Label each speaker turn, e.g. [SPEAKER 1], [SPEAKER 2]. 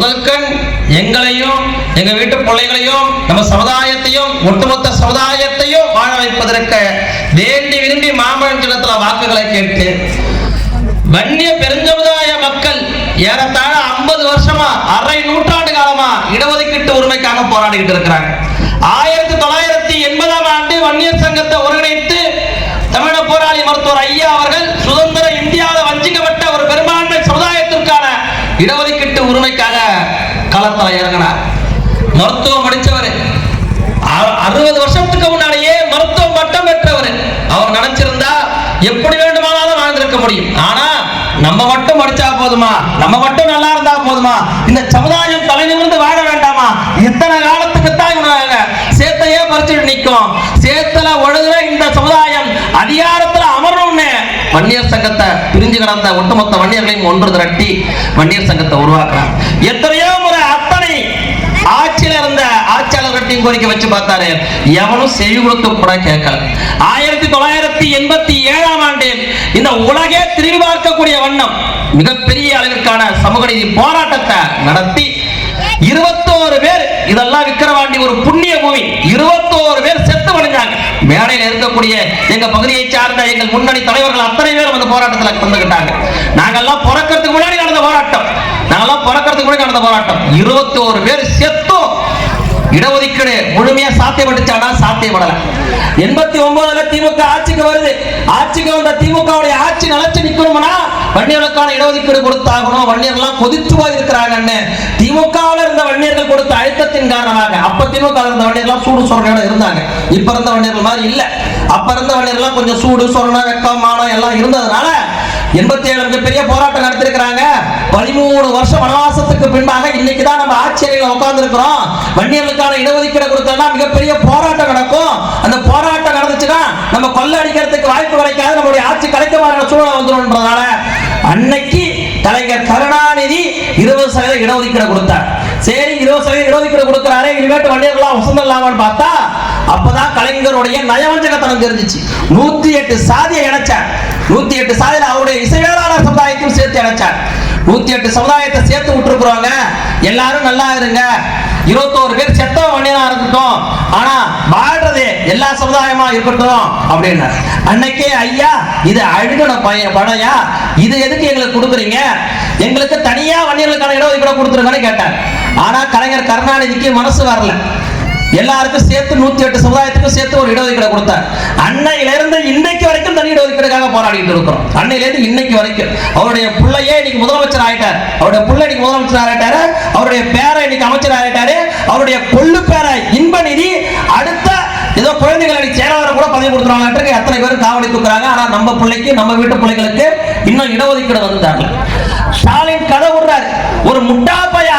[SPEAKER 1] முதல்கண் எங்களையும் எங்க வீட்டு பிள்ளைகளையும் நம்ம சமுதாயத்தையும் ஒட்டுமொத்த சமுதாயத்தையும் வாழ வைப்பதற்கு வேண்டி விரும்பி மாம்பழம் சின்னத்துல வாக்குகளை கேட்டு வன்னிய பெருஞ்சமுதாய மக்கள் ஏறத்தாழ 50 வருஷமா, அரை நூற்றாண்டு காலமா இடஒதுக்கீட்டு உரிமைக்காக போராடிட்டு இருக்கிறாங்க. 1980ஆம் ஆண்டு வன்னியர் சங்கத்தை ஒருங்கிணைத்து தமிழக போராளி மருத்துவர் ஐயா அவர்கள் சுதந்திர இந்தியாவில் வஞ்சிக்கப்பட்ட ஒரு பெரும்பான்மை சமுதாயத்திற்கான இடஒதுக்கீட்டு உரிமைக்காக களத்தில் இறங்கினார். மருத்துவம் படித்தவர், 60 வருஷத்துக்கு முன்னாடியே மருத்துவ பட்டம் பெற்றவர். அவர் நினைச்சிருந்தா எப்படி வேண்டுமானாலும் வாழ்ந்திருக்க முடியும். ஆனா நம்ம மட்டும் படிச்சா போதுமா, நம்ம மட்டும் நல்லா இருந்தா போதுமா, இந்த சமுதாயம் தலைநிமிர்ந்து வாழ வேண்டாமா? இத்தனை காலத்துக்கு தான் சேத்தையே பறிச்சுட்டு நிற்கும். சேத்துல ஒழுகுற இந்த சமுதாயம் அதிகாரத்துல அமரணும்னு வன்னியர் சங்கத்தை பிரிஞ்சு கிடந்த ஒட்டுமொத்த வன்னியர்களையும் ஒன்று திரட்டி வன்னியர் சங்கத்தை உருவாக்குறாங்க. எத்தனையோ முறை அத்தனை ஆட்சியில இருந்த ஆட்சியாளர்களையும் கோரிக்கை வச்சு பார்த்தாரு, எவனும் செவி கொடுத்து கூட கேட்கல. 1987ஆம் ஆண்டு இந்த உலகே திரும்பி பார்க்கக்கூடிய வண்ணம் மிகப்பெரிய அளவிற்கான சமூக நீதி போராட்டத்தை நடத்தி 21 பேர், இதெல்லாம் விக்கிரவாண்டி ஒரு புண்ணிய பூமி, 21 பேர் செத்து வழிஞ்சாங்க. மேடையில் இருக்கக்கூடிய எங்க பகுதியை சார்ந்த எங்கள் முன்னணி தலைவர்கள் அத்தனை பேரும் அந்த போராட்டத்தில் கலந்துக்கிட்டாங்க. நாங்கெல்லாம் பிறக்கிறதுக்கு முன்னாடி நடந்த போராட்டம், 21 பேர் செத்தோம். இடஒதுக்கீடு முழுமையா சாத்தியப்பட்டுச்சானா? சாத்தியப்படல. 89ல திமுக ஆட்சிக்கு வருது. ஆட்சிக்கு வந்த திமுகவுடைய ஆட்சி நிலைச்சு நிக்கணும்னா வன்னியர்களுக்கான இடஒதுக்கீடு கொடுத்தாகணும். வன்னியர்கள் கொதித்து போய் இருக்கிறாங்கன்னு திமுகவில் இருந்த வன்னியர்கள் கொடுத்த அழுத்தத்தின் காரணமாக, அப்ப திமுக இருந்த வன்னியர்கள் சூடு சொரண இருந்தாங்க. இப்ப இருந்த வன்னியர்கள் மாதிரி இல்ல. அப்ப இருந்த வன்னியர்கள் கொஞ்சம் சூடு சொரண வெக்கம் மானம் எல்லாம் இருந்ததுனால 87 பெரிய போராட்டம் நடத்திருக்கிறாங்க. 13 வருஷம் வனவாசத்துக்கு பின்பாக இன்னைக்குதான் நம்ம ஆட்சியறையில் உட்கார்ந்து இருக்கிறோம். வன்னியர்களுக்கான இடஒதுக்கீடு கொடுத்தா மிகப்பெரிய போராட்டம் நடக்கும். அந்த போராட்டம் நடந்துச்சுன்னா நம்ம கொள்ளை அடிக்கிறதுக்கு வாய்ப்பு கிடைக்காது, நம்மளுடைய ஆட்சி கிடைக்கமான சூழல் வந்துடும்ன்றதால அன்னைக்கு கலைஞர் கருணாநிதி 20% இடஒதுக்கீடு கொடுத்தார். சரி, 20% இடஒதுக்கீடு கொடுக்கிறாரே, இனிமேட்டு வன்னியர்களாம் வசந்தலாமான்னு பார்த்தா அப்பதான் கலைஞருடைய நயவஞ்சகத்தனம் தெரிஞ்சிச்சு. 108 சாதியை இணைச்சார். 108 சாதியில் அவருடைய இசைவேளாளர் சமுதாயத்தையும் சேர்த்து இணைச்சார். 108 சமுதாயத்தை சேர்த்து விட்டுருக்குறாங்க. எல்லாரும் நல்லா இருங்க, 21 பேர் செத்த வன்னியனா இருக்கட்டும், ஆனா வாழ்றது எல்லா சமுதாயமா இருக்கட்டும் அப்படின்னு. அன்னைக்கே ஐயா, இது அழுகன படையா, இது எதுக்கு எங்களுக்கு கொடுக்குறீங்க? எங்களுக்கு தனியா வன்னியர்களுக்கான இடஒதுக்கீடு கொடுத்துருங்கன்னு கேட்டார். ஆனா கலைஞர் கருணாநிதிக்கு மனசு வரல. எல்லாருக்கும் சேர்த்து 108 சமுதாயத்துக்கும் சேர்த்து ஒரு இடஒதுக்கீடு கொடுத்தார். அன்னையிலிருந்து இன்னைக்கு வரைக்கும் தனி இடஒதுக்கீடுக்காக போராடிட்டு இருக்கிறோம். அன்னையிலிருந்து இன்னைக்கு வரைக்கும் அவருடைய பிள்ளையே இன்னைக்கு முதலமைச்சர் ஆயிட்டார். அவருடைய பிள்ளை இன்னைக்கு முதலமைச்சர் ஆயிட்டாரு. அவருடைய பேரை இன்னைக்கு அமைச்சர் ஆயிட்டாரு. அவருடைய கொள்ளு பேரை இன்பநிதி அடுத்த ஏதோ குழந்தைகள் அடி செயலாளர் கூட பதவி கொடுத்துருவாங்க. எத்தனை பேரும் காவடி தூக்குறாங்க. ஆனா நம்ம பிள்ளைக்கு, நம்ம வீட்டு பிள்ளைகளுக்கு இன்னும் இடஒதுக்கீடு வந்துட்டாங்க. ஸ்டாலின் கதை விடுறாரு, ஒரு முட்டாப்பைய